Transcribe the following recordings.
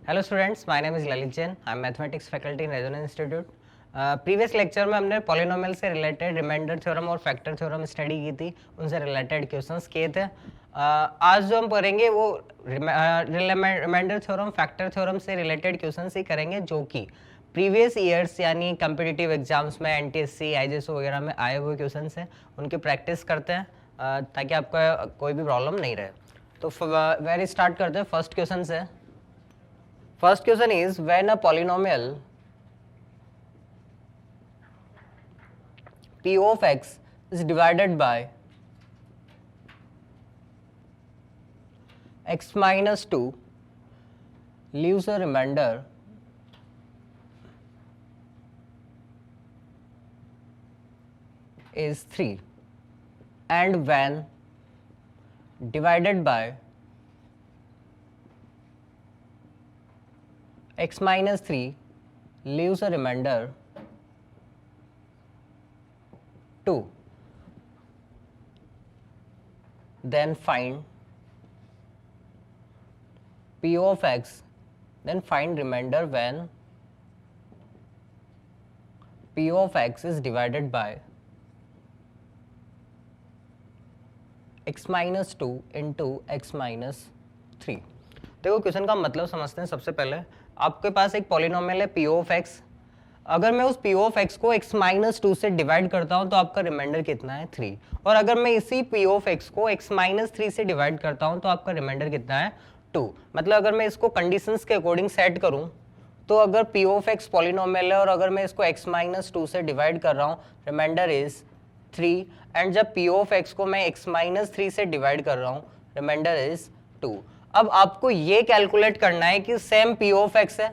Hello students, my name is Lalit Jain. I am mathematics faculty in resonance institute. Previous lecture में हमने polynomial से related remainder theorem और factor theorem study की थी, उनसे रिलेटेड क्वेश्चंस किए थे। आज जो हम पढ़ेंगे वो रिमाइंडर थ्योरम फैक्टर थ्योरम से रिलेटेड क्वेश्चंस ही करेंगे, जो कि प्रीवियस ईयर्स यानी कम्पिटिटिव एग्जाम्स में एनटीएससी आईजेएस वगैरह में आए हुए क्वेश्चंस हैं, उनकी प्रैक्टिस करते हैं ताकि आपका कोई भी प्रॉब्लम नहीं रहे। तो वेरी स्टार्ट करते हैं। फर्स्ट क्वेश्चन से। First question is, when a polynomial p of x is divided by x minus 2 leaves a remainder is 3, and when divided by x minus 3 leaves a remainder 2, then find p of x, then find remainder when p of x is divided by x minus 2 into x minus 3। देखो question का मतलब समझते हैं। सबसे पहले आपके पास एक polynomial है p ऑफ x। अगर मैं उस p ऑफ x को x माइनस 2 से डिवाइड करता हूं तो आपका रिमाइंडर कितना है 3, और अगर मैं इसी p ऑफ x को x माइनस 3 से डिवाइड करता हूं तो आपका रिमाइंडर कितना है 2। मतलब अगर मैं इसको कंडीशंस के अकॉर्डिंग सेट करूं तो अगर p ऑफ x पॉलिनोमियल है और अगर मैं इसको x माइनस 2 से डिवाइड कर रहा हूं, रिमाइंडर इज 3, एंड जब p ऑफ x को मैं x माइनस 3 से डिवाइड कर रहा हूं, रिमाइंडर इज 2। अब आपको ये कैलकुलेट करना है कि सेम p ऑफ x है,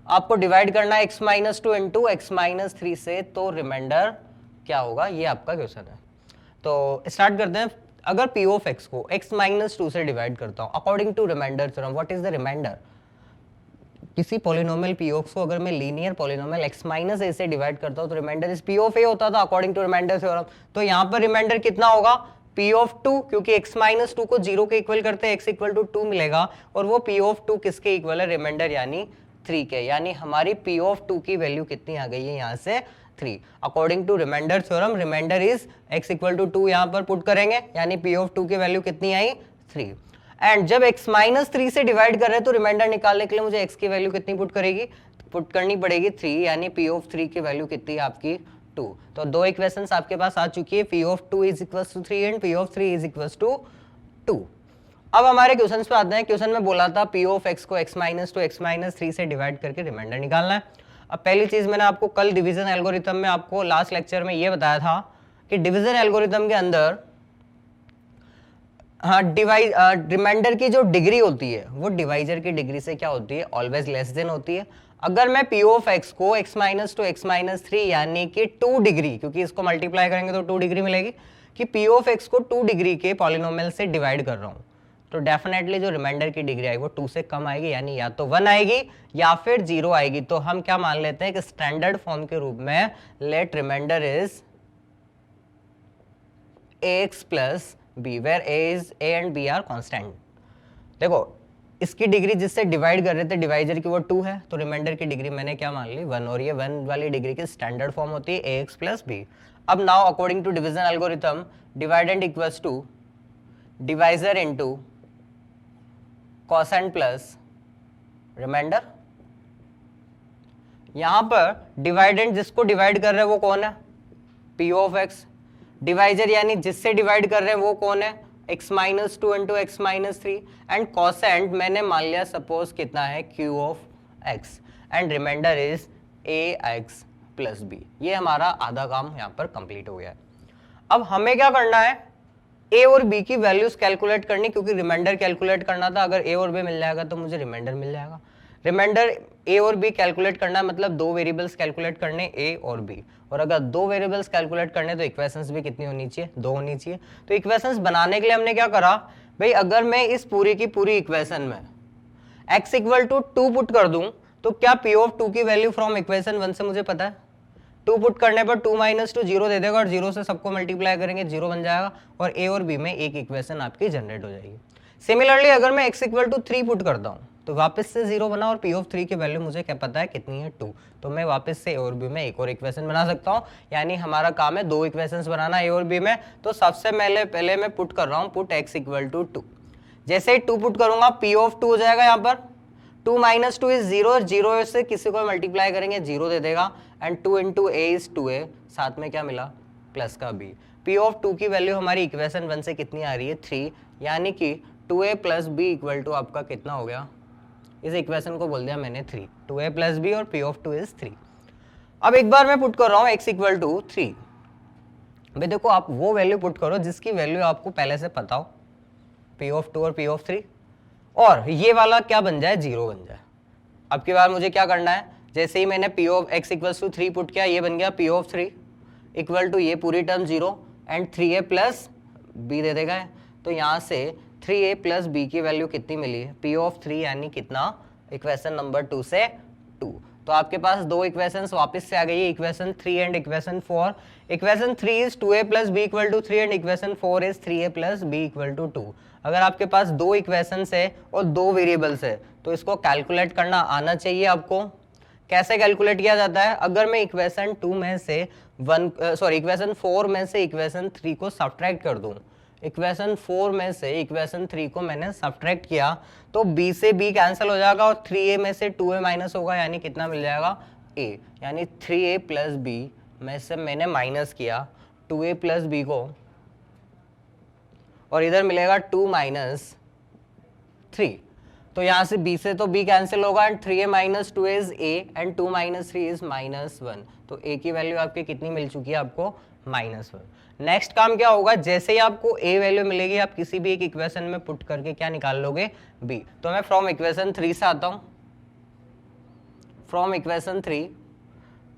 आपको डिवाइड करना है x minus 2 into x minus 3 से, तो रिमाइंडर क्या होगा, ये आपका क्वेश्चन है। तो स्टार्ट करते हैं। अगर p ऑफ x को x माइनस 2 से डिवाइड करता हूं according to remainder theorem, what is the remainder? किसी पॉलिनोमियल p ऑफ को अगर मैं linear polynomial x minus a से डिवाइड करता हूं तो remainder is p of a होता था अकॉर्डिंग टू रिमाइंडर थ्योरम। तो यहां पर रिमाइंडर कितना होगा, p ऑफ 2, क्योंकि x माइनस 2 को 0 के इक्वल करते हैं, x इक्वल टू 2 मिलेगा, और वो p ऑफ 2 किसके इक्वल है, रिमाइंडर यानी 3 के। यानी हमारी p ऑफ 2 की वैल्यू कितनी आ गई है यहाँ से 3। According to remainder theorem remainder is x equal to 2, यहाँ पर पुट करेंगे, यानी p ऑफ 2 की वैल्यू कितनी आई 3। एंड जब x माइनस 3 से डिवाइड कर रहे हैं तो रिमाइंडर निकालने के लिए मुझे x की वैल्यू कितनी पुट करनी पड़ेगी 3, यानी p ऑफ 3 की वैल्यू कितनी है आपकी 2। तो दो इक्वेशंस आपके पास आ चुकी है, p of 2 is equals to 3 and p of 3 is equals to 2। अब हमारे क्वेश्चन पे आते हैं। क्वेश्चन में बोला था p ऑफ x को x माइनस 2 x माइनस 3 से डिवाइड करके रिमाइंडर निकालना है। अब पहली चीज मैंने आपको कल डिवीजन एल्गोरिथम में आपको लास्ट लेक्चर में ये बताया था कि डिवीजन एल्गोरिथम के अंदर रिमाइंडर की जो डिग्री होती है वो डिवाइजर की डिग्री से क्या होती है, ऑलवेज लेस देन होती है। अगर मैं p ऑफ x को x माइनस 2 x माइनस 3 यानी कि 2 डिग्री, क्योंकि इसको मल्टीप्लाई करेंगे तो 2 डिग्री मिलेगी, कि p ऑफ x को 2 डिग्री के पॉलिनोमियल से डिवाइड कर रहा हूं, तो डेफिनेटली जो रिमाइंडर की डिग्री आएगी वो 2 से कम आएगी, यानी या तो 1 आएगी या फिर 0 आएगी। तो हम क्या मान लेते हैं कि स्टैंडर्ड फॉर्म के रूप में let remainder is ax plus b, where a and b are constant. देखो इसकी डिग्री जिससे डिवाइड कर रहे थे डिवाइजर की वो 2 है, तो रिमाइंडर की डिग्री मैंने क्या मान ली 1, और ये 1 वाली डिग्री की स्टैंडर्ड फॉर्म होती है ax प्लस b। अब now according to division algorithm, dividend equals to divisor into quotient plus remainder. यहां पर डिवाइडेंड जिसको डिवाइड कर रहे हैं वो कौन है, p ऑफ x। डिवाइजर यानी जिससे डिवाइड कर रहे हैं वो कौन है, x minus 2 into x minus 3, and quotient मैंने मान लिया सपोज कितना है q of x, and remainder is ax plus b। ये हमारा आधा काम यहाँ पर कंप्लीट हो गया है। अब हमें क्या करना है, a और b की वैल्यूज कैलकुलेट करनी, क्योंकि रिमाइंडर कैलकुलेट करना था। अगर a और b मिल जाएगा तो मुझे रिमाइंडर मिल जाएगा। रिमाइंडर a और b कैलकुलेट करना है, मतलब दो वेरिएबल्स कैलकुलेट करने a और b, और अगर दो वेरिएबल्स कैलकुलेट करने तो इक्वेशंस भी कितनी होनी चाहिए, 2 होनी चाहिए। तो इक्वेशंस बनाने के लिए हमने क्या करा भाई, अगर मैं इस पूरी की पूरी इक्वेशन में x इक्वल टू 2 पुट कर दूं तो क्या p ऑफ 2 की वैल्यू फ्रॉम इक्वेशन 1 से मुझे पता है, 2 पुट करने पर 2 माइनस 2 0 दे देगा, और 0 से सबको मल्टीप्लाई करेंगे 0 बन जाएगा, और a और b में एक इक्वेशन आपकी जनरेट हो जाएगी। सिमिलरली अगर मैं x इक्वल टू 3 पुट करता हूँ तो वापस से 0 बना और पी ऑफ 3 की वैल्यू मुझे क्या पता है कितनी है 2, तो मैं वापस से ए और बी में एक और इक्वेशन बना सकता हूँ। यानी हमारा काम है 2 इक्वेशंस बनाना ए और बी में। तो सबसे पहले मैं पुट कर रहा हूँ, पुट x इक्वल टू 2। जैसे ही 2 पुट करूंगा पी ऑफ 2 हो जाएगा, यहाँ पर 2 माइनस 2 इज 0, 0 से किसी को मल्टीप्लाई करेंगे 0 दे देगा, and 2 into A is 2a, साथ में क्या मिला प्लस का b। पी ऑफ 2 की वैल्यू हमारी इक्वेशन 1 से कितनी आ रही है 3, यानी कि 2a plus b equal to आपका कितना हो गया, इस इक्वेशन को बोल दिया मैंने 3, 2a प्लस बी और पी ऑफ 2 इज 3। अब एक बार मैं पुट कर रहा हूँ x इक्वल टू 3। भाई देखो आप वो वैल्यू पुट करो जिसकी वैल्यू आपको पहले से पता हो, पी ऑफ 2 और पी ऑफ 3, और ये वाला क्या बन जाए 0 बन जाए। अब की बार मुझे क्या करना है, जैसे ही मैंने p of x equal to 3 put किया, ये बन गया पी ऑफ 3 इक्वल टू ये पूरी term 0 and 3a plus b दे देगा। तो यहाँ से 3a प्लस b की वैल्यू कितनी मिली है, पी ऑफ 3 यानी कितना, इक्वेशन नंबर 2 से 2। तो आपके पास दो इक्वेशंस वापस से आ गई है, equation 3 and equation 4। Equation 3 is 2a plus b equal to 3 and equation 4 is 3a plus b equal to 2। अगर आपके पास दो इक्वेशंस है और दो वेरिएबल्स है तो इसको कैलकुलेट करना आना चाहिए आपको। कैसे कैलकुलेट किया जाता है, अगर मैं इक्वेशन 2 में से इक्वेशन 4 में से इक्वेशन 3 को सब्ट्रैक्ट कर दूं, इक्वेशन 4 में से इक्वेशन 3 को मैंने सब्ट्रैक्ट किया तो b से b कैंसिल हो जाएगा और 3a में से 2a माइनस होगा, यानी कितना मिल जाएगा a, यानी 3a प्लस b में से मैंने माइनस किया 2a प्लस b को, और इधर मिलेगा 2 माइनस 3। तो यहाँ से b से तो b कैंसिल होगा and 3a minus 2 is a and 2 minus 3 is -1। तो a की वैल्यू आपकी कितनी मिल चुकी है आपको -1। नेक्स्ट काम क्या होगा, जैसे ही आपको a वैल्यू मिलेगी आप किसी भी एक इक्वेशन में पुट करके क्या निकाल लोगे b। तो मैं फ्रॉम इक्वेशन 3 से आता हूँ, from equation 3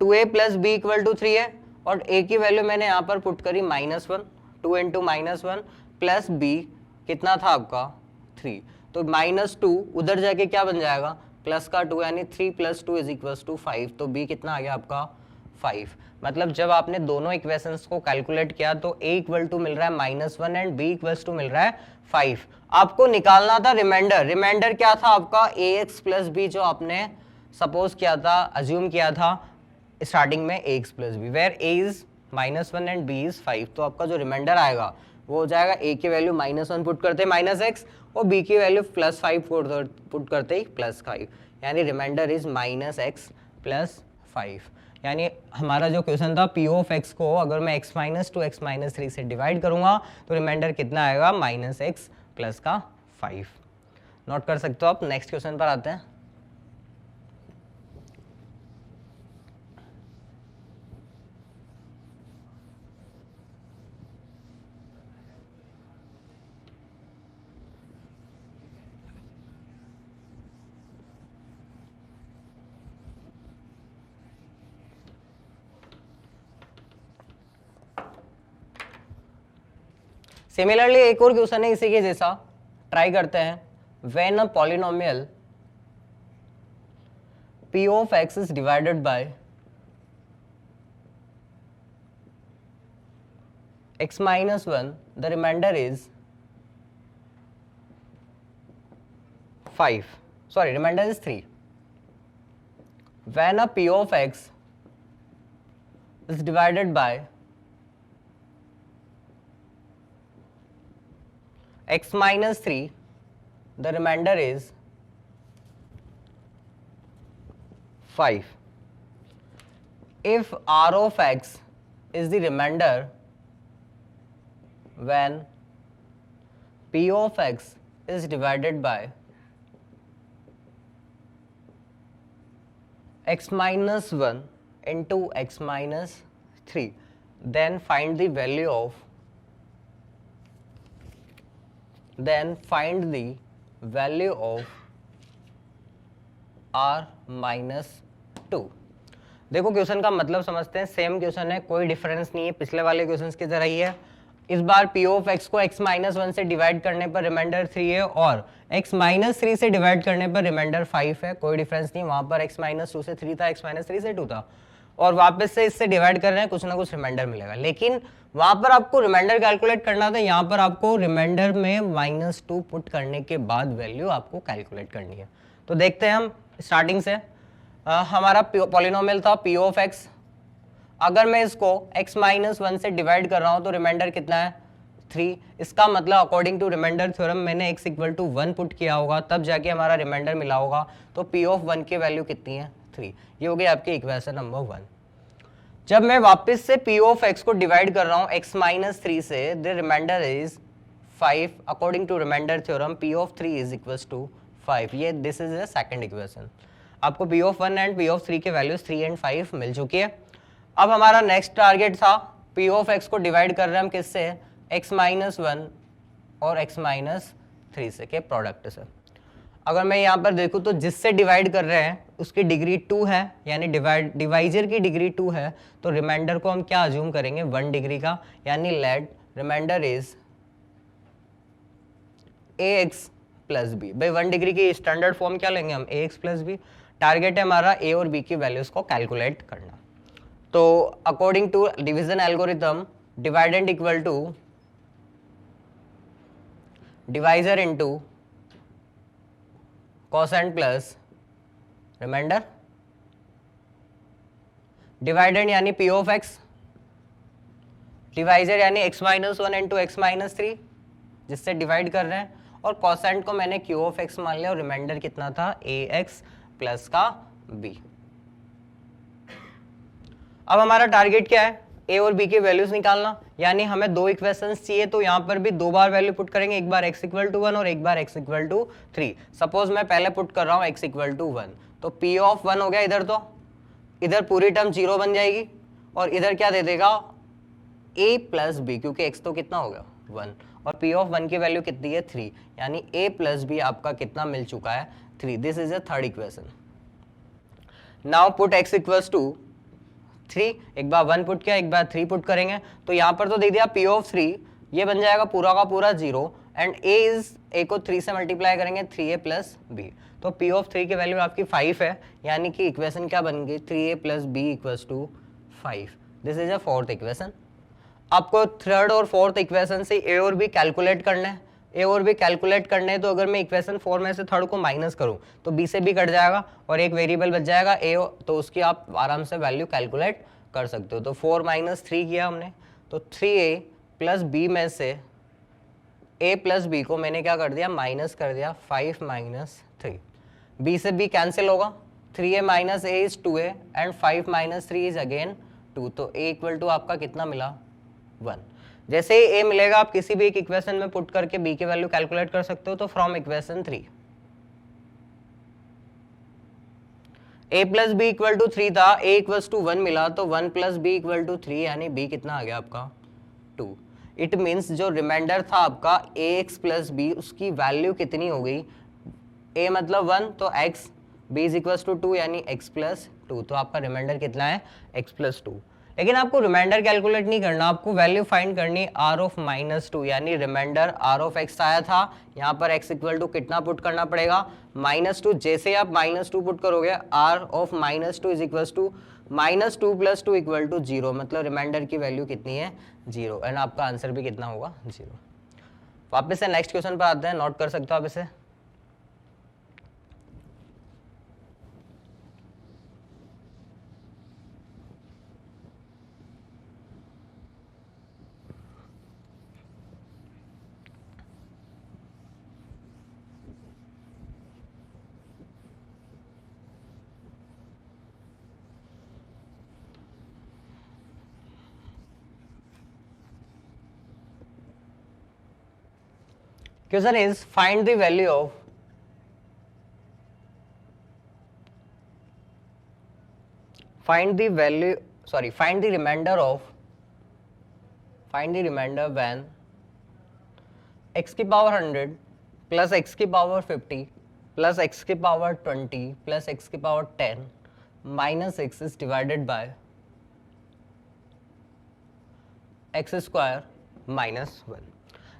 2a plus b equal to 3 है और a की वैल्यू मैंने यहाँ पर पुट करी -1, 2 इंटू -1 प्लस b कितना था आपका 3, तो -2 उधर जाके क्या बन जाएगा प्लस का 2, यानी 3 प्लस 2 इज इक्वल टू 5। तो b कितना आ गया आपका 5। मतलब जब आपने दोनों इक्वेशंस को कैलकुलेट किया तो a इक्वल टू मिल रहा है -1 एंड b इक्वल टू मिल रहा है 5। आपको निकालना था रिमाइंडर, रिमाइंडर क्या था आपका ax प्लस b, जो आपने सपोज किया था, अज्यूम किया था स्टार्टिंग में ax plus b, where a is -1 and b is 5। तो आपका जो रिमाइंडर आएगा वो हो जाएगा a की वैल्यू -1 पुट करते -x और b की वैल्यू +5 पुट करते ही +5, यानी रिमाइंडर इज -x + 5। यानी हमारा जो क्वेश्चन था p ऑफ x को अगर मैं x - 2 x - 3 से डिवाइड करूंगा तो रिमाइंडर कितना आएगा -x + का 5। नोट कर सकते हो आप। नेक्स्ट क्वेश्चन पर आते हैं। सिमिलरली एक और क्वेश्चन है इसी के जैसा, ट्राई करते हैं। When a polynomial p of x is divided by x - 1, the remainder is 5, sorry, remainder is 3. When a p of x is divided by x - 3, the remainder is 5. If r of x is the remainder when p of x is divided by x - 1 into x - 3, then find the value of r - 2। देखो question का मतलब समझते हैं, same question है, कोई difference नहीं है, पिछले वाले क्वेश्चन की तरह ही है। इस बार p ऑफ x को x - 1 से डिवाइड करने पर रिमाइंडर 3 है और x - 3 से डिवाइड करने पर रिमाइंडर 5 है, कोई डिफरेंस नहीं। वहां पर x - 2 से 3 था, x - 3 से 2 था, और वापस से इससे डिवाइड कर रहे हैं, कुछ ना कुछ रिमाइंडर मिलेगा। लेकिन वहां पर आपको रिमाइंडर कैलकुलेट करना था, यहाँ पर आपको रिमाइंडर में -2 पुट करने के बाद वैल्यू आपको कैलकुलेट करनी है। तो तो देखते हैं हम स्टार्टिंग से। हमारा पॉलिनोमियल था पी ऑफ एक्स। अगर मैं इसको x माइनस 1 से डिवाइड कर रहा हूं तो रिमाइंडर कितना है 3। इसका मतलब अकॉर्डिंग टू रिमाइंडर थ्योरम मैंने x इक्वल टू 1 पुट किया होगा, तब जाके हमारा रिमाइंडर मिला होगा। तो p ऑफ 1 की वैल्यू कितनी है 3। ये हो गई आपकी इक्वेशन नंबर 1। जब मैं वापस से p ऑफ x को डिवाइड कर रहा हूं x माइनस 3 से, the remainder is 5। According to remainder theorem p of 3 is equals to 5। ये this is the second equation. आपको p of 1 and p of 3 के वैल्यूज 3 एंड 5 मिल चुकी है। अब हमारा नेक्स्ट टारगेट था p ऑफ x को डिवाइड कर रहे हैं हम किससे, x माइनस 1 और x माइनस 3 से के प्रोडक्ट से। अगर मैं यहाँ पर देखूँ तो जिससे डिवाइड कर रहे हैं उसकी डिग्री 2 है, यानी डिवाइजर की डिग्री 2 है, तो रिमाइंडर को हम क्या अज्यूम करेंगे 1 डिग्री का, यानी let remainder is ax plus b. भाई 1 डिग्री की स्टैंडर्ड फॉर्म क्या लेंगे हम ax प्लस बी। टारगेट है हमारा a और b की वैल्यूज को कैलकुलेट करना। तो according to division algorithm, dividend equal to divisor into quotient plus remainder. Dividend यानी p ऑफ x, डिवाइजर यानी x minus 1 into x minus 3 जिससे डिवाइड कर रहे हैं, और कोसेंट को मैंने q ऑफ x मान लिया और रिमाइंडर कितना था ax प्लस का b। अब हमारा टारगेट क्या है a और b के वैल्यूज निकालना, यानी हमें दो इक्वेशंस चाहिए। तो यहाँ पर भी 2 बार वैल्यू पुट करेंगे, एक बार x इक्वल टू 1 और एक बार x इक्वल टू 3। सपोज मैं पहले पुट कर रहा हूँ x इक्वल टू 1, तो p ऑफ 1 हो गया इधर, तो इधर पूरी टर्म 0 बन जाएगी और इधर क्या दे देगा a प्लस बी, क्योंकि x तो कितना हो गया 1 और p ऑफ 1 की वैल्यू कितनी है 3, यानी a प्लस बी आपका कितना मिल चुका है 3। This is a third equation. Now put x equals to 3, एक बार 1 पुट किया, एक बार 3 पुट करेंगे, तो यहाँ पर तो दे दिया p ऑफ 3, ये बन जाएगा पूरा का पूरा 0 एंड a को 3 से मल्टीप्लाई करेंगे 3a प्लस b। तो p ऑफ 3 की वैल्यू आपकी 5 है, यानी कि इक्वेशन क्या बन गई 3a plus b equals to 5। This is a fourth equation. आपको थर्ड और फोर्थ इक्वेशन से a और b कैलकुलेट करना है। a और b कैलकुलेट करने हैं, तो अगर मैं इक्वेशन 4 में से थर्ड को माइनस करूं तो b से b कट जाएगा और एक वेरिएबल बच जाएगा a, तो उसकी आप आराम से वैल्यू कैलकुलेट कर सकते हो। तो 4 माइनस 3 किया हमने, तो 3a प्लस b में से a प्लस b को मैंने क्या कर दिया माइनस कर दिया 5 माइनस 3। b से b कैंसिल होगा, 3a minus a is 2a and 5 minus 3 is again 2। तो a इक्वल टू आपका कितना मिला 1। जैसे ही a मिलेगा आप किसी भी एक इक्वेशन में पुट करके b की वैल्यू कैलकुलेट कर सकते हो। तो from equation 3 a plus b equal to 3 था, a इक्वल्स टू 1 मिला, तो 1 प्लस बी इक्वल टू 3, यानी b कितना आ गया आपका 2। इट मीन्स जो रिमाइंडर था आपका ax प्लस b, उसकी वैल्यू कितनी हो गई, a मतलब 1 तो x, b is equals to 2 यानी x प्लस 2। तो आपका रिमाइंडर कितना है x प्लस 2। लेकिन आपको रिमाइंडर कैलकुलेट नहीं करना, आपको वैल्यू फाइंड करनी r ऑफ माइनस 2, यानी रिमाइंडर r ऑफ x आया था, यहाँ पर x इक्वल टू कितना पुट करना पड़ेगा -2। जैसे आप -2 पुट करोगे r of -2 is equal to -2 plus 2 equal to 0, मतलब रिमाइंडर की वैल्यू कितनी है 0 एंड आपका आंसर भी कितना होगा 0। वापस से नेक्स्ट क्वेश्चन पर आते हैं, नोट कर सकते हो आप इसे। Question is find the value of find the remainder when x की पावर 100 प्लस x की पावर 50 प्लस x की पावर 20 प्लस x की power 10 minus x is divided by x square minus 1।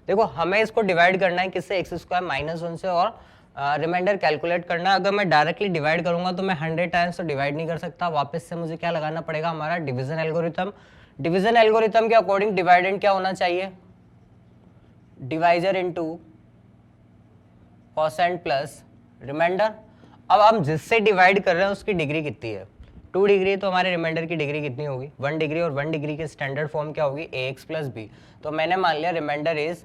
देखो हमें इसको डिवाइड करना है किससे, एक्स स्क्वायर माइनस 1 से, और रिमाइंडर कैलकुलेट करना है। अगर मैं डायरेक्टली डिवाइड करूंगा तो मैं 100 टाइम्स तो डिवाइड नहीं कर सकता, वापस से मुझे क्या लगाना पड़ेगा हमारा डिवीजन एल्गोरिथम। डिवीजन एल्गोरिथम के अकॉर्डिंग डिवाइडेंड क्या होना चाहिए, divisor into quotient plus remainder. अब हम जिससे डिवाइड कर रहे हैं उसकी डिग्री कितनी है, 2 डिग्री, तो हमारे रिमाइंडर की डिग्री कितनी होगी 1 डिग्री, और 1 डिग्री की स्टैंडर्ड फॉर्म क्या होगी ax प्लस बी। तो मैंने मान लिया remainder is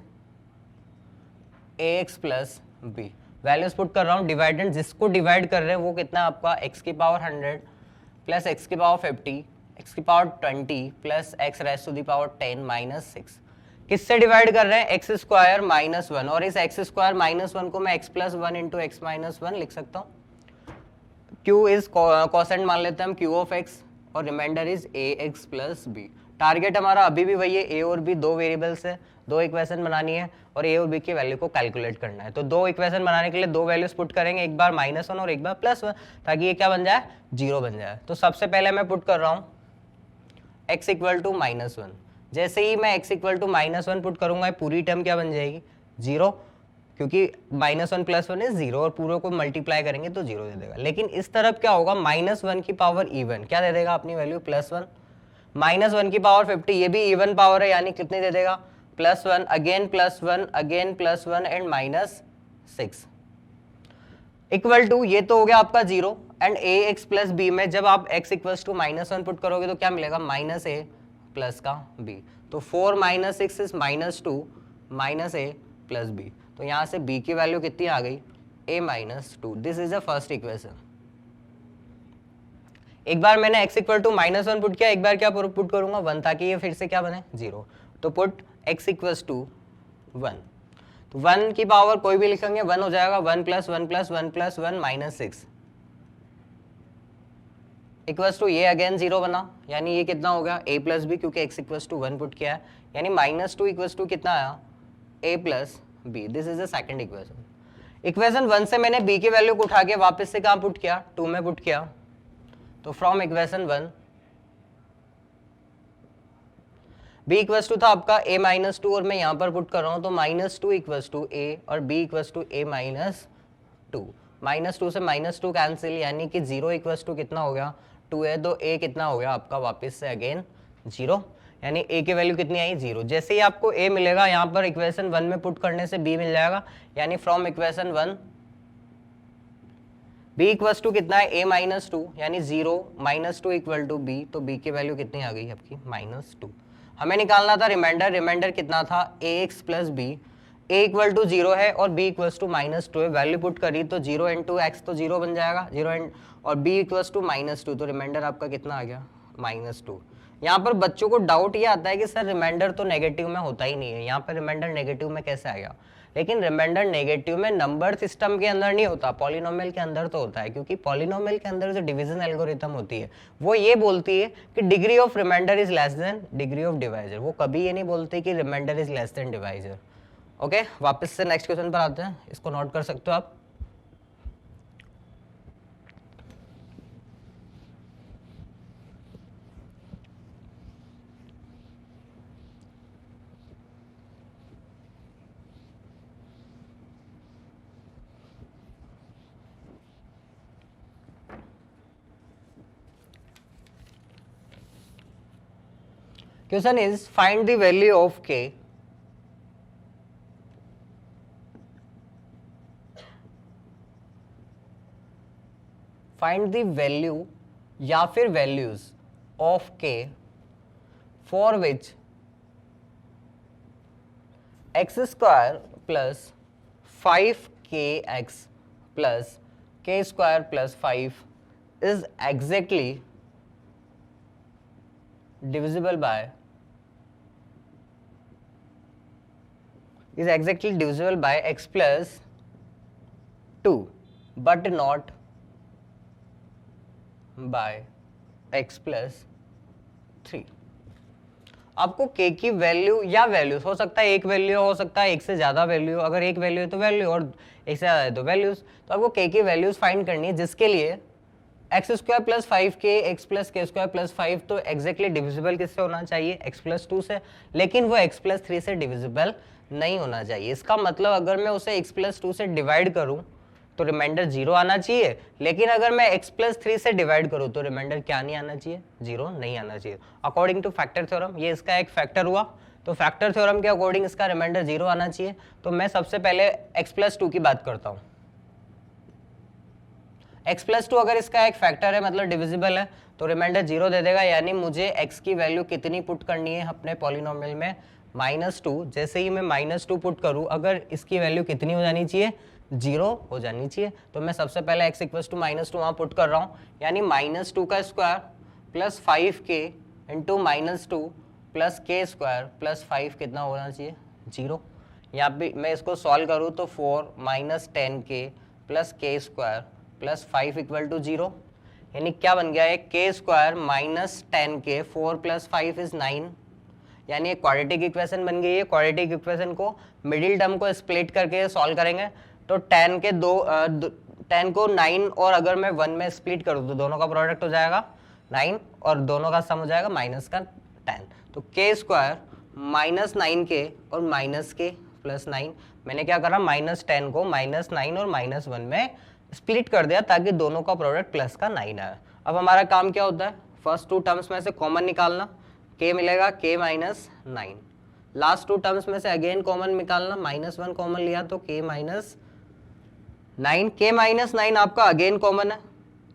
ax plus b. Values put कर रहा हूँ, डिवाइडेंड जिसको डिवाइड कर रहे हैं वो कितना है आपका x की पावर 100 प्लस x की पावर 50 x की power 20 plus x raise to the power 10 minus 6। किससे डिवाइड कर रहे हैं एक्स स्क्वायर माइनस 1, और इस एक्स स्क्वायर माइनस 1 को मैं x plus 1 into x minus 1 लिख सकता हूँ। Q इज कॉसेंट मान लेते हैं हम Q ऑफ x, और remainder is a x plus b. Target हमारा अभी भी वही है, ए और बी दो वेरिएबल्स है, दो इक्वेशन बनानी है और ए और बी की वैल्यू को कैलकुलेट करना है। तो दो इक्वेशन बनाने के लिए दो वैल्यूज पुट करेंगे, एक बार -1 और एक बार +1, ताकि ये क्या बन जाए 0 बन जाए। तो सबसे पहले मैं पुट कर रहा हूँ x इक्वल टू -1। जैसे ही मैं x इक्वल टू -1 पुट करूंगा पूरी टर्म क्या बन जाएगी 0, क्योंकि -1 + 1 इज 0 और पूरे को मल्टीप्लाई करेंगे तो 0 दे देगा। लेकिन इस तरफ क्या होगा -1 की पावर इवन क्या दे देगा अपनी वैल्यू +1, -1 की पावर 50 ये भी इवन पावर है, यानी कितनी दे देगा +1 again +1 again +1 and -6 equal to, ये तो हो गया आपका 0 एंड ax प्लस बी में जब आप x इक्वल्स टू -1 पुट करोगे तो क्या मिलेगा -a प्लस का b। तो 4 - 6 इज -2 -a प्लस b। तो यहाँ से b की वैल्यू कितनी आ गई a - 2। This is the first equation. एक बार मैंने x इक्वल टू -1 पुट किया, एक बार क्या पुट करूंगा 1, ताकि ये फिर से क्या बने 0। तो पुट x इक्वल्स टू 1, तो 1 की पावर कोई भी लिखेंगे 1 हो जाएगा, 1 + 1 + 1 + 1 -6 इक्वल्स टू ये अगेन 0 बना, यानी ये कितना हो गया a प्लस बी, क्योंकि x इक्वल्स टू 1 पुट किया है, यानी -2 इक्वल्स टू कितना आया a plus b. This is the second equation. Equation 1 से मैंने b की वैल्यू को उठा के वापस से कहाँ पुट किया 2 में पुट किया। तो from equation 1 b equals to था आपका a - 2 और मैं यहाँ पर पुट कर रहा हूँ, तो -2 इक्वल्स टू a और b इक्वल्स टू a - 2। -2 से -2 कैंसिल, यानी कि 0 इक्वल्स टू कितना हो गया 2 है, तो a कितना हो गया आपका वापस से अगेन 0, यानी a की वैल्यू कितनी आई 0। जैसे ही आपको a मिलेगा यहाँ पर इक्वेशन 1 में पुट करने से b मिल जाएगा, यानी from equation 1 b equals to कितना है a - 2, यानी 0 -2 इक्वल टू b, तो b की वैल्यू कितनी आ गई आपकी -2। हमें निकालना था रिमाइंडर, रिमाइंडर कितना था ax plus b, a equal to 0 है और b इक्वल्स टू -2 है, वैल्यू पुट करी तो 0 इंटू एक्स तो 0 बन जाएगा 0 और b इक्वल्स टू -2, तो रिमाइंडर आपका कितना आ गया -2। यहाँ पर बच्चों को डाउट ये आता है कि सर रिमाइंडर तो नेगेटिव में होता ही नहीं है, यहाँ पर रिमाइंडर नेगेटिव में कैसे आएगा। लेकिन रिमाइंडर नेगेटिव में नंबर सिस्टम के अंदर नहीं होता, पॉलिनोमियल के अंदर तो होता है, क्योंकि पॉलिनोमियल के अंदर जो डिवीजन एल्गोरिथम होती है वो ये बोलती है कि degree of remainder is less than degree of divisor, वो कभी ये नहीं बोलती कि remainder is less than divisor. Okay, वापस से नेक्स्ट क्वेश्चन पर आते हैं, इसको नोट कर सकते हो आप। Question is find the value of k find the value या फिर values of k for which x square plus 5kx plus k square plus 5 is exactly divisible by x plus 2 but not by x plus 3। आपको k की value या values हो सकता है, एक value हो सकता है एक से ज्यादा वैल्यू, अगर एक वैल्यू है तो वैल्यू और एक से ज्यादा है तो वैल्यूज। तो आपको k की वैल्यूज फाइंड करनी है, जिसके लिए x square plus 5k x plus के स्क्वायर प्लस 5 तो एग्जैक्टली डिविजिबल किससे होना चाहिए x प्लस 2 से, लेकिन वो x प्लस 3 से डिविजिबल नहीं होना चाहिए। इसका मतलब अगर मैं उसे x प्लस 2 से डिवाइड करूं तो रिमाइंडर 0 आना चाहिए, लेकिन अगर मैं x प्लस 3 से डिवाइड करूं तो रिमाइंडर क्या नहीं आना चाहिए 0 नहीं आना चाहिए। अकॉर्डिंग टू फैक्टर थ्योरम ये इसका एक फैक्टर हुआ, तो फैक्टर थ्योरम के अकॉर्डिंग इसका रिमाइंडर 0 आना चाहिए। तो मैं सबसे पहले x प्लस 2 की बात करता हूँ। x+2 अगर इसका एक फैक्टर है मतलब डिविजिबल है तो रिमाइंडर 0 दे देगा, यानी मुझे x की वैल्यू कितनी पुट करनी है अपने पॉलिनोमियल में, -2। जैसे ही मैं -2 पुट करूँ अगर इसकी वैल्यू कितनी हो जानी चाहिए, 0 हो जानी चाहिए। तो मैं सबसे पहले x = -2 वहाँ पुट कर रहा हूँ, यानी -2 का square plus 5k into -2 plus k square plus 5 कितना होना चाहिए, 0। यहाँ पे मैं इसको सॉल्व करूँ तो 4 - 10k plus k square plus 5 = 0, यानी क्या बन गया है, k स्क्वायर माइनस 10k 4 + 5 = 9, यानी एक क्वाड्रेटिक इक्वेशन बन गई है। क्वाड्रेटिक इक्वेशन को मिडिल टर्म को स्प्लिट करके सॉल्व करेंगे तो 10 को 9 और अगर मैं 1 में स्प्लिट करूँ तो दोनों का प्रोडक्ट हो जाएगा 9 और दोनों का सम हो जाएगा माइनस का 10। तो k स्क्वायर माइनस 9k और माइनस k प्लस 9, मैंने क्या करा, -10 को -9 और -1 में स्प्लिट कर दिया ताकि दोनों का प्रोडक्ट प्लस का 9 आए। अब हमारा काम क्या होता है, फर्स्ट 2 टर्म्स में से कॉमन निकालना, k मिलेगा k - 9, लास्ट 2 टर्म्स में से अगेन कॉमन निकालना, -1 कॉमन लिया तो k - 9, k - 9 आपका अगेन कॉमन है,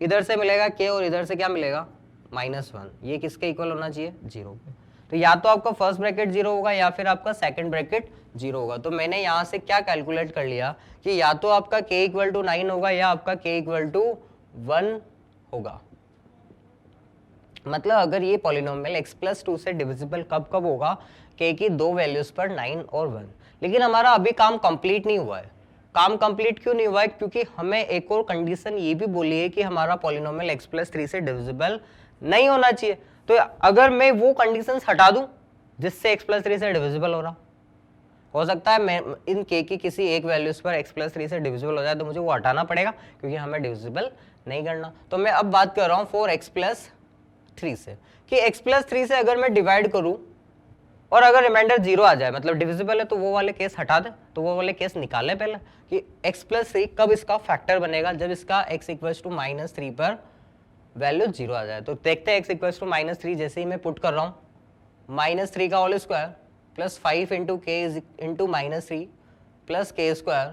इधर से मिलेगा k और इधर से क्या मिलेगा, -1, ये किसके इक्वल होना चाहिए, 0 पे। तो या तो आपका फर्स्ट ब्रैकेट 0 होगा या फिर आपका सेकंड ब्रैकेट 0 होगा। तो मैंने यहाँ से क्या कैलकुलेट कर लिया कि या तो आपका k = 9 होगा या आपका k = 1 होगा। मतलब अगर ये पॉलिनोमियल x+2 से डिविजिबल कब कब होगा, k की 2 वैल्यूज पर 9 और 1। लेकिन हमारा अभी काम कंप्लीट नहीं हुआ है। काम कंप्लीट क्यों नहीं हुआ है, क्योंकि हमें एक और कंडीशन ये भी बोली है कि हमारा पॉलिनोमियल x+3 से डिविजिबल नहीं होना चाहिए। तो अगर मैं वो कंडीशंस हटा दूं जिससे x+3 से डिविजिबल हो सकता है मैं इन k की किसी एक वैल्यूज पर x+3 से डिविजिबल हो जाए तो मुझे वो हटाना पड़ेगा क्योंकि हमें डिविजिबल नहीं करना। तो मैं अब बात कर रहा हूँ फॉर x+3 से कि x+3 से अगर मैं डिवाइड करूं और अगर रिमाइंडर 0 आ जाए मतलब डिविजिबल है तो वो वाले केस हटा दे, तो वो वाले केस निकालें पहले कि x+3 कब इसका फैक्टर बनेगा, जब इसका x = -3 पर वैल्यू 0 आ जाए। तो देखते हैं x = -3 जैसे ही मैं पुट कर रहा हूँ, -3 का whole square plus 5 into k into -3 plus k square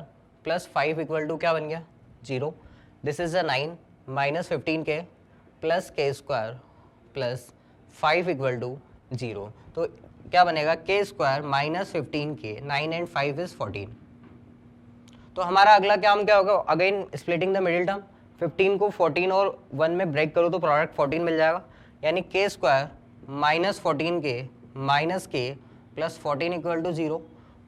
plus 5 = क्या बन गया, 0। This is a 9 -15k plus k square plus 5 = 0। तो क्या बनेगा, k square -15k, 9 and 5 is 14। तो हमारा अगला काम क्या होगा, again splitting the middle term, 15 को 14 और 1 में ब्रेक करो तो प्रोडक्ट 14 मिल जाएगा, यानी k square -14k minus k plus 14 = 0।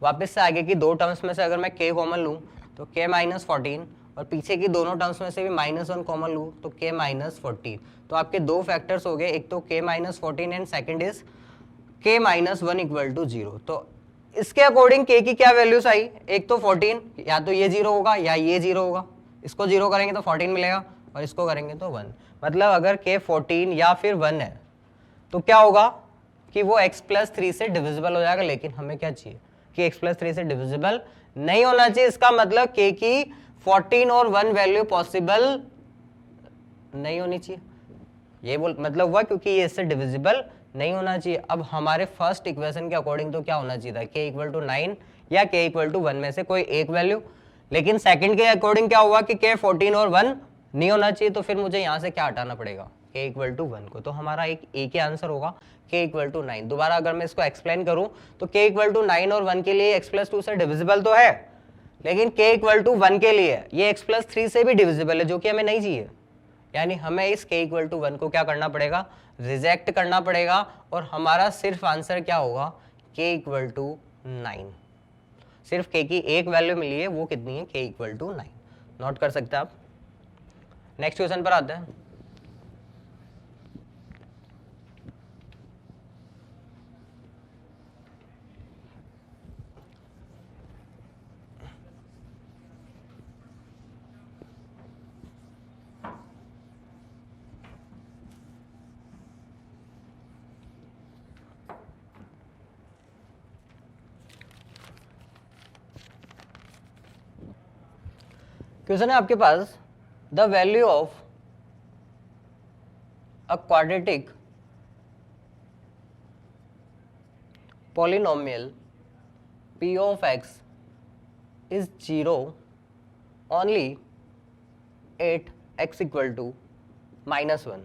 वापस से आगे की 2 टर्म्स में से अगर मैं k कॉमन लूँ तो k - 14 और पीछे की दोनों टर्म्स में से भी -1 कॉमन लूँ तो k - 14। तो आपके 2 फैक्टर्स हो गए, एक तो k - 14 and second is k - 1 = 0। तो इसके अकॉर्डिंग k की क्या वैल्यूज आई, एक तो 14, या तो ये 0 होगा या ये 0 होगा, इसको 0 करेंगे तो 14 मिलेगा और इसको करेंगे तो 1। मतलब अगर k 14 या फिर 1 है तो क्या होगा कि वो x+3 से डिविजिबल हो जाएगा। लेकिन हमें क्या चाहिए कि x+3 से डिविजिबल नहीं होना चाहिए, इसका मतलब k की 14 और 1 वैल्यू पॉसिबल नहीं होनी चाहिए, ये बोल मतलब हुआ क्योंकि ये इससे डिविजिबल नहीं होना चाहिए। अब हमारे फर्स्ट इक्वेशन के अकॉर्डिंग तो क्या होना चाहिए था, k = 9 या k = 1 में से कोई एक वैल्यू। लेकिन सेकंड के अकॉर्डिंग क्या हुआ कि k 14 और 1 नहीं होना चाहिए, तो फिर मुझे यहाँ से क्या हटाना पड़ेगा, k = 1 को। तो हमारा एक ही आंसर होगा k = 9। दोबारा अगर मैं इसको एक्सप्लेन करूँ तो k = 9 और 1 के लिए x+2 से डिविजिबल तो है, लेकिन k = 1 के लिए ये x+3 से भी डिविजिबल है, जो कि हमें नहीं चाहिए। यानी हमें इस k = 1 को क्या करना पड़ेगा, रिजेक्ट करना पड़ेगा, और हमारा सिर्फ आंसर क्या होगा, k = 9। सिर्फ k की एक वैल्यू मिली है, वो कितनी है, k = 9। नोट कर सकते हैं आप। नेक्स्ट क्वेश्चन पर आते हैं। क्वेश्चन है आपके पास, the value of a quadratic polynomial p of x is 0 only at x equal to -1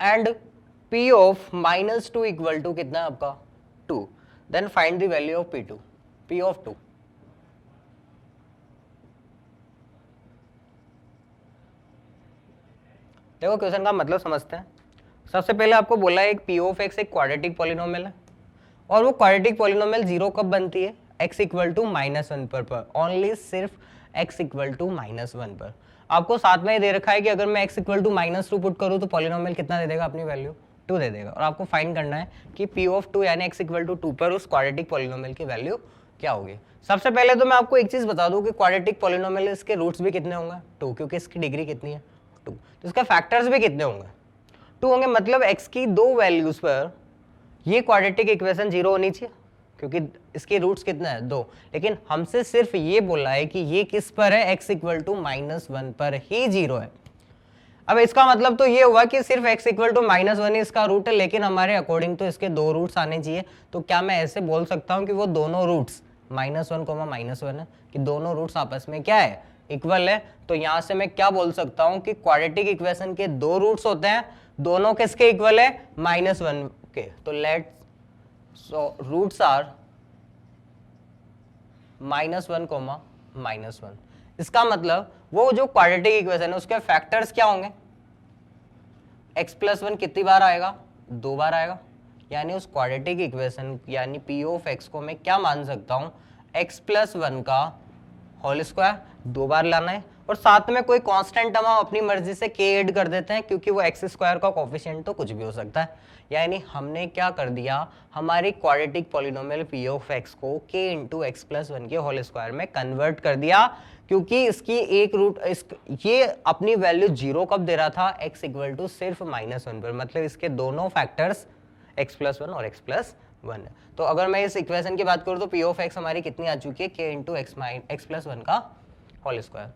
and p of -2 equal to कितना है आपका 2, then find the value of p2, p of 2। देखो क्वेश्चन का मतलब समझते हैं। सबसे पहले आपको बोला है एक p ऑफ x एक क्वाड्रेटिक पॉलिनोमियल है, और वो क्वाड्रेटिक पॉलिनोमियल जीरो कब बनती है, x इक्वल टू -1 पर ओनली सिर्फ x इक्वल टू -1 पर। आपको साथ में ही दे रखा है कि अगर मैं x इक्वल टू -2 पुट करूँ तो पॉलिनोमियल कितना दे देगा, अपनी वैल्यू 2 दे देगा, और आपको फाइंड करना है कि p ऑफ 2 यानी x इक्वल टू 2 पर उस क्वाड्रेटिक पॉलिनोमियल की वैल्यू क्या होगी। सबसे पहले तो मैं आपको एक चीज बता दूं कि क्वाड्रेटिक पॉलिनोमियल इसके रूट्स भी कितने होंगे 2, क्योंकि इसकी डिग्री कितनी है 2, तो इसका फैक्टर्स भी कितने होंगे 2 होंगे। मतलब x की दो वैल्यूज पर ये क्वाड्रेटिक इक्वेशन जीरो होनी चाहिए, क्योंकि इसके रूट्स कितना है 2, लेकिन हमसे सिर्फ ये बोला है कि ये किस पर है, x इक्वल टू -1 पर ही जीरो है। अब इसका मतलब तो ये हुआ कि सिर्फ x इक्वल टू -1 ही इसका रूट है, लेकिन हमारे अकॉर्डिंग तो इसके दो रूट्स आने चाहिए। तो क्या मैं ऐसे बोल सकता हूँ कि वो दोनों रूट्स -1, -1 है, कि दोनों रूट्स आपस में क्या है, इक्वल है। तो यहाँ से मैं क्या बोल सकता हूँ कि क्वाड्रेटिक इक्वेशन के दो रूट्स होते हैं, दोनों किसके इक्वल है, -1 के। तो लेट सो रूट्स आर -1, -1। इसका मतलब वो जो क्वाड्रेटिक इक्वेशन है उसके फैक्टर्स क्या होंगे, x+1 कितनी बार आएगा, 2 बार आएगा। यानी उस क्वाड्रेटिक इक्वेशन यानी p ऑफ x को मैं क्या मान सकता हूँ, x+1 का होल स्क्वायर 2 बार लाना है, और साथ में कोई कांस्टेंट हम अपनी मर्जी से k ऐड कर देते हैं, क्योंकि वो x स्क्वायर का कोफिशिएंट तो कुछ भी हो सकता है। यानी हमने क्या कर दिया, हमारी quadratic polynomial p of x को k इंटू x+1 के होल स्क्वायर में कन्वर्ट कर दिया, क्योंकि इसकी एक रूट ये अपनी वैल्यू जीरो कब दे रहा था, x इक्वल टू सिर्फ -1 पर। मतलब इसके दोनों फैक्टर्स x+1 और x+1 है। तो अगर मैं इस इक्वेशन की बात करूं तो p ऑफ x हमारी कितनी आ चुकी है, k इंटू x+1 का होल स्क्वायर।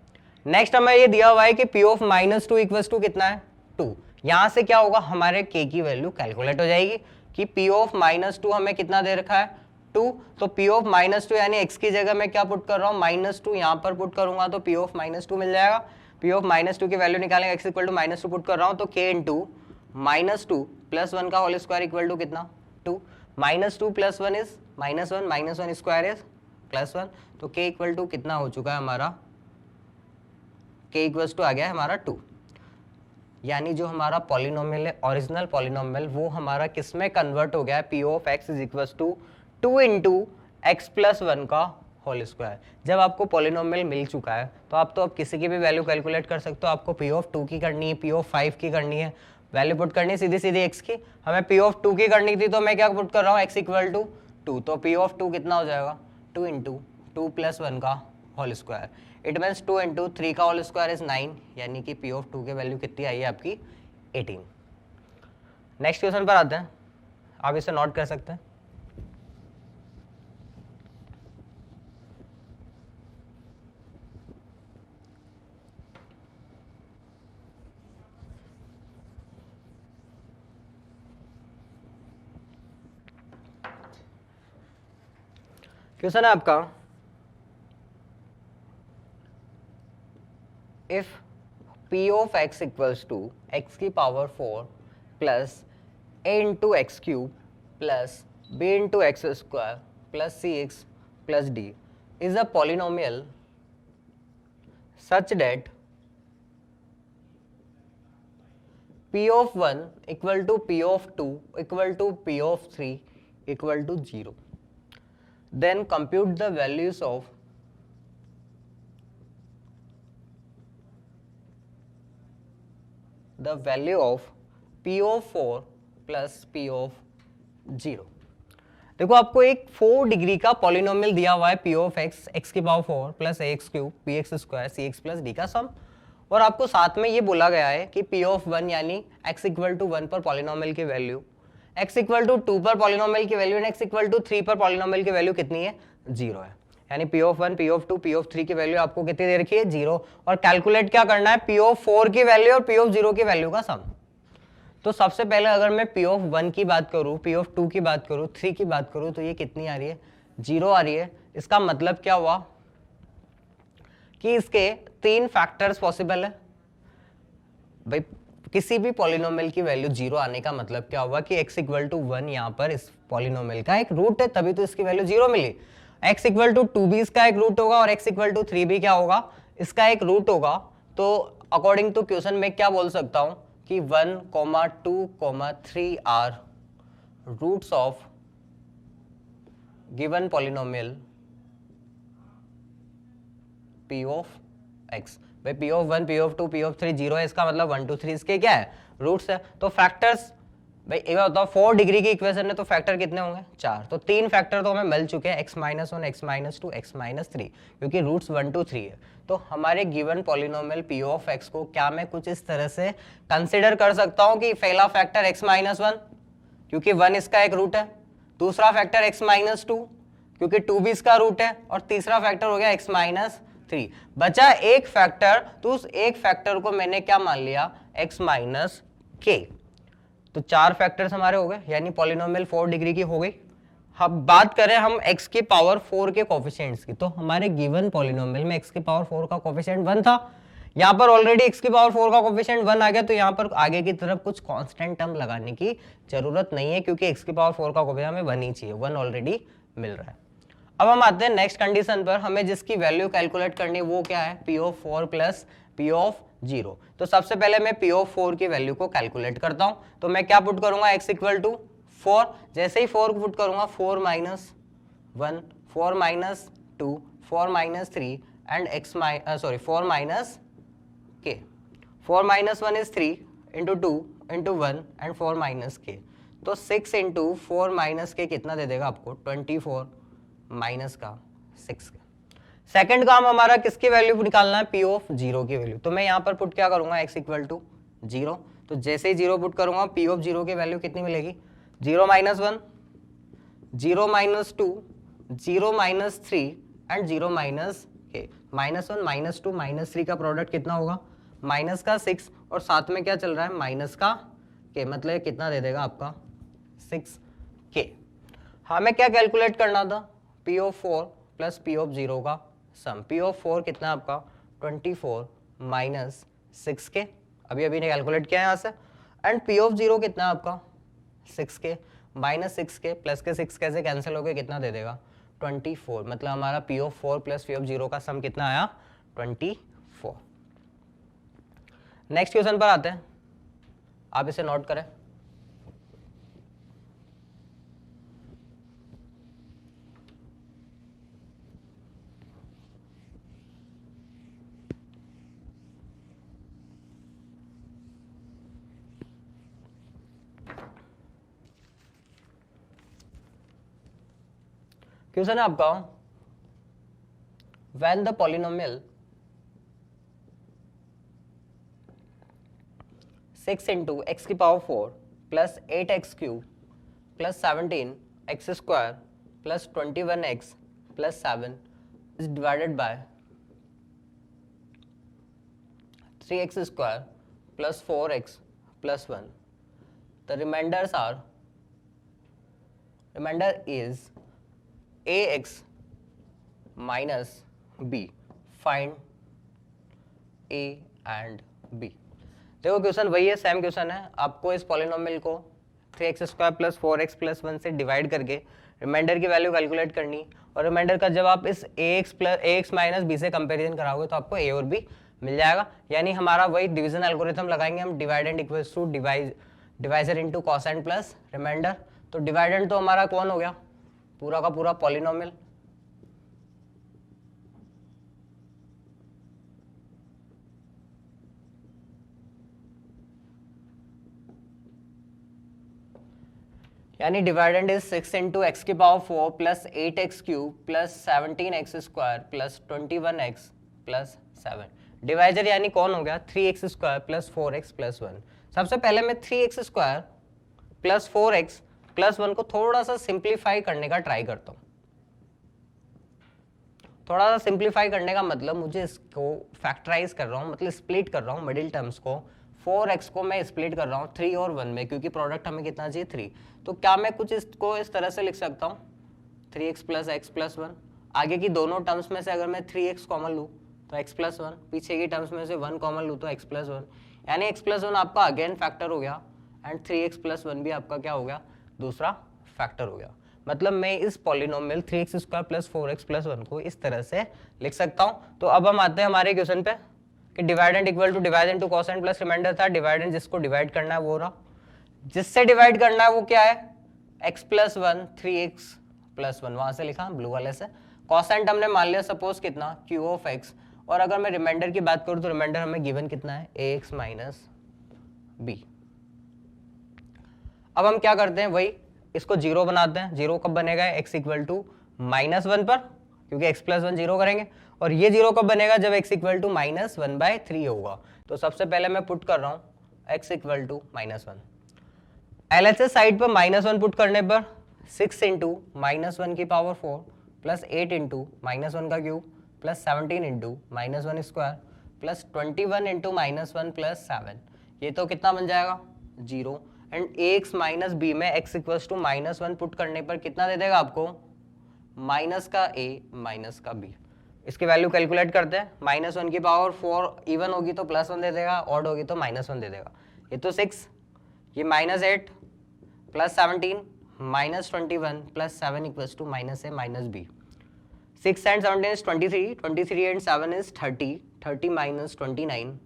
नेक्स्ट हमें ये दिया हुआ है कि p ऑफ -2 इक्वल टू कितना है 2। यहां से क्या होगा, हमारे k की वैल्यू कैलकुलेट हो जाएगी कि p ऑफ -2 हमें कितना दे रखा है 2। तो p ऑफ -2 यानी x की जगह मैं क्या पुट कर रहा हूँ, -2 यहाँ पर पुट करूंगा तो p ऑफ -2 मिल जाएगा। p ऑफ -2 की वैल्यू निकालेंगे, x इक्वल टू -2 पुट कर रहा हूँ तो k इंटू -2 + 1 का होल स्क्वायर इक्वल टू कितना 2। -2 + 1 इज -1, -1 स्क्वायर इज +1, तो k इक्वल टू कितना हो चुका है हमारा, k इक्वल टू आ गया है हमारा 2। यानी जो हमारा पॉलिनोमियल है, ओरिजिनल पॉलिनोमियल, वो हमारा किस में कन्वर्ट हो गया है, p of x is equal to 2 into x+1 का होल स्क्वायर। जब आपको पॉलिनोमियल मिल चुका है तो आप तो अब किसी की भी वैल्यू कैलकुलेट कर सकते हो। आपको p ऑफ 2 की करनी है, p ऑफ 5 की करनी है, वैल्यू पुट करनी है सीधी सीधी x की। हमें p ऑफ 2 की करनी थी तो मैं क्या पुट कर रहा हूँ, x इक्वल टू 2, तो p ऑफ 2 कितना हो जाएगा 2 इंटू 2 + 1 का whole square. It means 2 into 3 का होल स्क्वायर इज 9, यानी कि p ऑफ 2 की वैल्यू कितनी आई है आपकी 18। नेक्स्ट क्वेश्चन पर आते हैं, आप इसे नोट कर सकते हैं। क्वेश्चन है आपका, if p of x equals to x की power 4 plus a into x cube plus b into x square plus cx plus d is a polynomial such that p of 1 equal to p of 2 equal to p of 3 equal to 0, then compute the values of the value of p of 4 plus p of 0। देखो आपको एक 4 degree का polynomial दिया हुआ है p of x, x की power 4 plus a x cube b x square c x plus d का sum, और आपको साथ में ये बोला गया है कि p ऑफ 1 यानी x इक्वल टू 1 पर पॉलिनोमियल की वैल्यू, x इक्वल टू 2 पर पॉलिनोमियल की वैल्यू, x इक्वल टू 3 पर पॉलिनोमियल की वैल्यू कितनी है 0 है। यानी p of 1, p of 2, p of 3 की वैल्यू आपको कितनी दे रखी है 0, और कैलकुलेट क्या करना है p ऑफ 4 की वैल्यू और p ऑफ 0 की वैल्यू का सम। तो सबसे पहले अगर मैं p ऑफ 1 की बात करूं, p ऑफ 2 की बात करूं, 3 की बात करूं, तो ये कितनी आ रही है 0 आ रही है। इसका मतलब क्या हुआ कि इसके 3 फैक्टर्स पॉसिबल है। भाई किसी भी पॉलिनोमियल की वैल्यू 0 आने का मतलब क्या होगा कि x इक्वल टू 1 यहाँ पर इस पॉलिनोमियल का एक रूट है, तभी तो इसकी वैल्यू 0 मिली। x इक्वल टू 2 भी इसका एक रूट होगा और x इक्वल टू 3 भी क्या होगा, इसका एक रूट होगा। तो अकॉर्डिंग टू क्वेश्चन में क्या बोल सकता हूं कि 1, 2, 3 are roots of given polynomial p of x। भाई p of 1, p of 2, p of 3 0 है, इसका मतलब 1 2 3 इसके क्या है, रूट्स है। तो फैक्टर्स भाई एक बात बताओ, 4 डिग्री की इक्वेशन है तो फैक्टर कितने होंगे, 4। तो 3 फैक्टर तो हमें मिल चुके हैं, x -1, x -2, x -3, क्योंकि रूट्स 1 2 3 है। तो हमारे given polynomial p of x को क्या मैं कुछ इस तरह से कंसिडर कर सकता हूं कि पहला फैक्टर x -1 क्योंकि 1 इसका एक रूट है, दूसरा फैक्टर x -2 क्योंकि 2 भी इसका रूट है, और तीसरा फैक्टर हो गया x -3। बचा एक फैक्टर, तो उस एक फैक्टर को मैंने क्या मान लिया, x -k। तो 4 फैक्टर्स हमारे हो गए, यानी पॉलिनोमियल 4 डिग्री की हो गई। अब बात करें हम x की पावर 4 के कोफिशिएंट्स की, तो हमारे गिवन पॉलिनोमियल में x की पावर 4 का कोफिशिएंट 1 था। यहाँ पर ऑलरेडी x की पावर 4 का कोफिशिएंट 1 आ गया, तो यहाँ पर आगे की तरफ कुछ कांस्टेंट टर्म लगाने की जरूरत नहीं है, क्योंकि x की पावर 4 का कोफिशिएंट हमें 1 ही चाहिए, 1 ऑलरेडी मिल रहा है। अब हम आते हैं नेक्स्ट कंडीशन पर, हमें जिसकी वैल्यू कैलकुलेट करनी है वो क्या है, p of 4 plus p of 0। तो सबसे पहले मैं p ऑफ 4 की वैल्यू को कैलकुलेट करता हूं। तो मैं क्या पुट करूंगा, x इक्वल टू 4, जैसे ही 4 पुट करूंगा 4 - 1, 4 - 2, 4 - 3 and x 4 k। 4 - 1 is 3 into 2 into 1 and 4 k। तो 6 इंटू 4 k कितना दे देगा आपको, 24 माइनस का 6 का। सेकंड काम हमारा किसकी वैल्यू निकालना है, p ऑफ 0 की वैल्यू। तो मैं यहाँ पर पुट क्या करूंगा, x इक्वल टू 0। तो जैसे ही 0 पुट करूंगा p ऑफ 0 की वैल्यू कितनी मिलेगी, 0 - 1, 0 - 2, 0 - 3 एंड 0 - k। -1, -2, -3 का प्रोडक्ट कितना होगा, माइनस का 6, और साथ में क्या चल रहा है, माइनस का k, मतलब कितना दे देगा आपका 6k। हमें क्या कैलकुलेट करना था, p of 4 plus p of 0 का सम। p ऑफ 4 कितना है आपका, 24 माइनस 6k, अभी अभी ने कैलकुलेट किया है यहाँ से। एंड p ऑफ 0 कितना है आपका, 6k माइनस 6k प्लस के 6 कैसे कैंसिल हो गए, कितना दे देगा, 24। मतलब हमारा p of 4 plus p of 0 का सम कितना आया, 24। नेक्स्ट क्वेश्चन पर आते हैं, आप इसे नोट करें। क्वेश्चन है आपका, when the polynomial 6 into x की power 4 plus 8x cube plus 17x square plus 21x plus 7 is divided by 3x square plus 4x plus 1. The remainder is ax minus b. Find a and b. देखो question वही है, same question है। आपको इस polynomial को 3x square plus 4x plus 1 से divide करके reminder की वैल्यू कैलकुलेट करनी, और रिमाइंडर का जब आप इस ax माइनस b से कंपेरिजन कराओगे तो आपको a और b मिल जाएगा। यानी हमारा वही डिवीजन एल्गोरिथम लगाएंगे हम, dividend equals to divisor into quotient plus remainder. तो डिवाइडेंड तो हमारा कौन हो गया, पूरा का पूरा पॉलिनोमियल। यानी डिवाइडेंड इज 6 इंटू एक्स की power 4 plus 8x cube plus 17x square plus 21x plus 7। Divisor यानी कौन हो गया, 3x square plus 4x plus 1। सबसे पहले मैं 3x square plus 4x plus 1 को थोड़ा सा सिंप्लीफाई करने का ट्राई करता हूँ। थोड़ा सा सिंप्लीफाई करने का मतलब मुझे इसको फैक्टराइज कर रहा हूँ, मतलब स्प्लिट कर रहा हूँ मिडिल टर्म्स को। 4x को मैं स्प्लिट कर रहा हूँ 3 और 1 में, क्योंकि प्रोडक्ट हमें कितना चाहिए 3। तो क्या मैं कुछ इसको इस तरह से लिख सकता हूँ, 3x प्लस x प्लस 1। आगे की दोनों टर्म्स में से अगर मैं 3x कॉमन लूँ तो x प्लस 1, पीछे की टर्म्स में से 1 कॉमन लूँ तो x प्लस 1। यानी x प्लस वन आपका अगेन फैक्टर हो गया एंड 3x प्लस वन भी आपका क्या हो गया, दूसरा फैक्टर हो गया। मतलब मैं इस polynomial 3x square plus 4x plus one को इस तरह से लिख सकता हूँ। तो अब हम आते हैं हमारे क्वेश्चन पे कि dividend equal to divide into quotient plus remainder था। डिवाइडेंड जिसको डिवाइड करना है वो रहा, जिससे डिवाइड करना है वो क्या है, x plus one 3x plus one, वहां से लिखा ब्लू वाले से। कोसेंट हमने मान लिया सपोज कितना q ऑफ x, और अगर मैं रिमाइंडर की बात करूं तो रिमाइंडर हमें गिवन कितना है ax माइनस b। अब हम क्या करते हैं, वही इसको जीरो बनाते हैं। जीरो कब बनेगा, x equal to minus one पर, क्योंकि x प्लस वन जीरो करेंगे। और ये जीरो कब बनेगा, जब x equal to minus one by three होगा। तो सबसे पहले मैं पुट कर रहा हूं x equal to minus one. LHS side पर माइनस वन पुट करने पर 6 इंटू माइनस वन की power 4 plus 8 into minus one का cube plus 17 into minus one square plus 21 into minus one plus 7, ये तो कितना बन जाएगा, zero. And ax minus b में x equals to minus one put करने पर कितना दे देगा आपको, माइनस का a माइनस का b। इसकी वैल्यू कैलकुलेट करते हैं। माइनस वन की पावर 4 इवन होगी तो प्लस वन दे देगा, ऑड होगी तो माइनस वन दे देगा। ये तो 6, ये minus 8 plus 17 minus 21 plus 7 equals to minus a minus b। 6 and 17 is 23, 23 and 7 is 30, 30 minus 29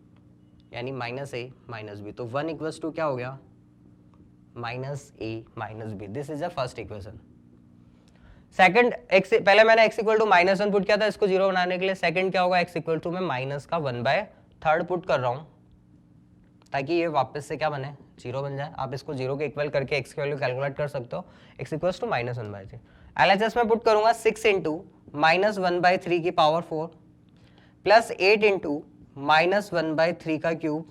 यानी माइनस a माइनस b। तो 1 इक्वल्स टू क्या हो गया, minus a minus b। This is the first equation. Second x, पहले मैंने x equal to minus one put किया था इसको जीरो बनाने के लिए। सेकंड क्या होगा, x इक्वल टू में माइनस का वन बाय थर्ड पुट कर रहा हूँ ताकि ये वापस से क्या बने, जीरो बन जाए। आप इसको जीरो के इक्वल करके x की वैल्यू कैलकुलेट कर सकते हो। x equals to minus one by three. LHS में पुट करूंगा 6 into minus one by three की power 4 plus 8 into minus one by three का cube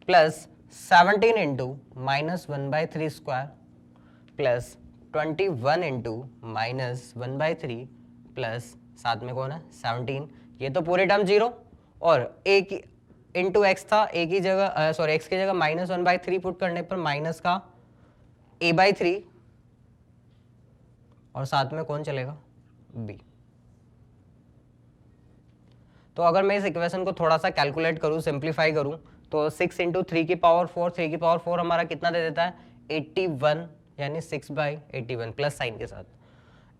plus 17 into minus one by three square plus 21 into minus one by three plus साथ में कौन है 17। ये तो पूरे टर्म जीरो, और a की इंटू एक्स था, a की जगह सॉरी x की जगह minus one by three put करने पर माइनस का a बाय थ्री, और साथ में कौन चलेगा, b। तो अगर मैं इस इक्वेशन को थोड़ा सा कैलकुलेट करूं, सिंप्लीफाई करूं, तो 6 इंटू थ्री की पावर 4, 3 की पावर 4 हमारा कितना दे देता है 81, यानी 6 बाई 81 प्लस साइन के साथ।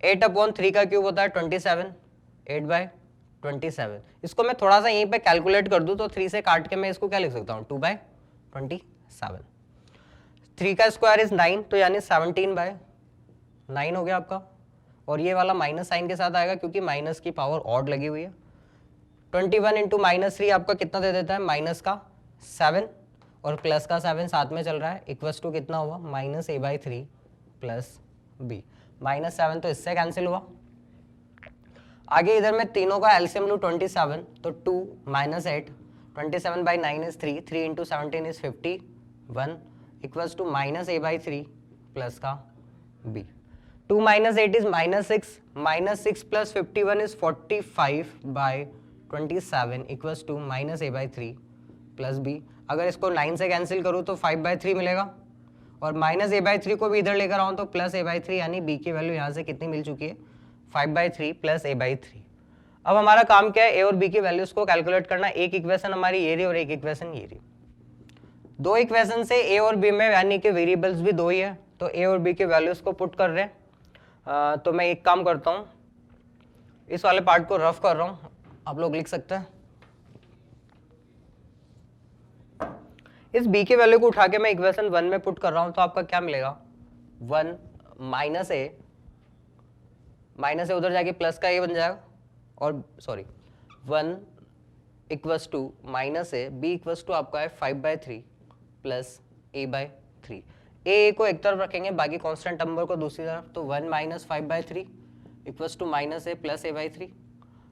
8 अपॉन 3 का क्यूब होता है 27, 8 बाई 27। इसको मैं थोड़ा सा यहीं पे कैलकुलेट कर दूं तो 3 से काट के मैं इसको क्या लिख सकता हूँ, 2 बाई 27। 3 का स्क्वायर इज 9, तो यानी 17 बाई 9 हो गया आपका। और ये वाला माइनस साइन के साथ आएगा क्योंकि माइनस की पावर ऑड लगी हुई है। 21 इंटू माइनस थ्री आपका कितना दे देता है, माइनस का 7, और प्लस का 7 साथ में चल रहा है, इक्वल्स टू कितना हुआ, minus a by three plus b। Minus 7 तो इससे कैंसिल हुआ। आगे इधर मैं तीनों का एलसीएम लूँ 27, तो 2 minus 8, 27 by 9 is 3, 3 into 17 is 51 equals to minus a by three plus का b। 2 minus 8 is minus 6, minus 6 plus 51 is 45 by 27 equals to minus a by three plus b। अगर इसको 9 से कैंसिल करूँ तो 5 बाई थ्री मिलेगा, और minus a by three को भी इधर लेकर आऊँ तो प्लस a बाई थ्री, यानी b की वैल्यू यहाँ से कितनी मिल चुकी है, 5 by three plus a by three. अब हमारा काम क्या है, a और b की वैल्यूज को कैलकुलेट करना। एक इक्वेशन हमारी ये रही और एक इक्वेशन ये रही। दो इक्वेशन से a और b में यानी कि वेरिएबल्स भी दो ही है, तो a और b की वैल्यूज को पुट कर रहे हैं। तो मैं एक काम करता हूँ, इस वाले पार्ट को रफ कर रहा हूँ, आप लोग लिख सकते हैं। इस b की वैल्यू को उठा के मैं इक्वेशन 1 में पुट कर रहा हूं, तो आपका क्या मिलेगा, 1 माइनस ए उधर जाके प्लस का a बन जाएगा, और sorry 1 equals to minus a, b equals to आपका है 5 by three plus a by three. A को एक तरफ रखेंगे, बाकी कांस्टेंट नंबर को दूसरी तरफ, तो 1 minus 5 by three equals to minus a plus a by three.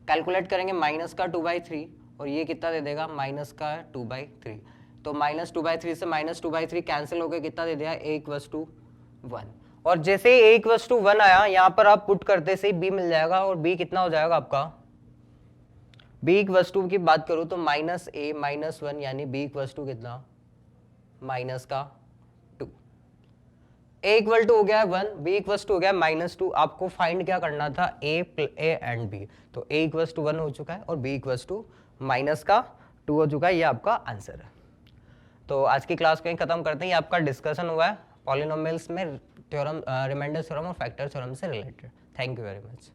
Calculate करेंगे माइनस का 2 बाई थ्री, और ये कितना दे देगा, माइनस का 2 बाई थ्री। तो माइनस 2 बाई थ्री से माइनस 2 बाई थ्री कैंसिल होकर कितना दे दिया, a इक्वल्स टू 1। और जैसे ही a इक्वल्स टू 1 आया, यहाँ पर आप पुट करते से b मिल जाएगा, और b कितना हो जाएगा आपका, b इक्वल्स टू की बात करूँ तो माइनस a माइनस 1, यानी b इक्वल्स टू कितना, माइनस का 2। a इक्वल टू हो गया 1, b इक्वल्स टू हो गया माइनस 2। आपको फाइंड क्या करना था, a एंड b। तो a इक्वल्स टू 1 हो चुका है और b इक्वल्स टू माइनस का 2 हो चुका है। ये आपका आंसर है। तो आज की क्लास को यहीं खत्म करते हैं। ये आपका डिस्कशन हुआ है पॉलिनोमियल्स में थ्योरम, रिमाइंडर थ्योरम और फैक्टर थ्योरम से related. Thank you very much.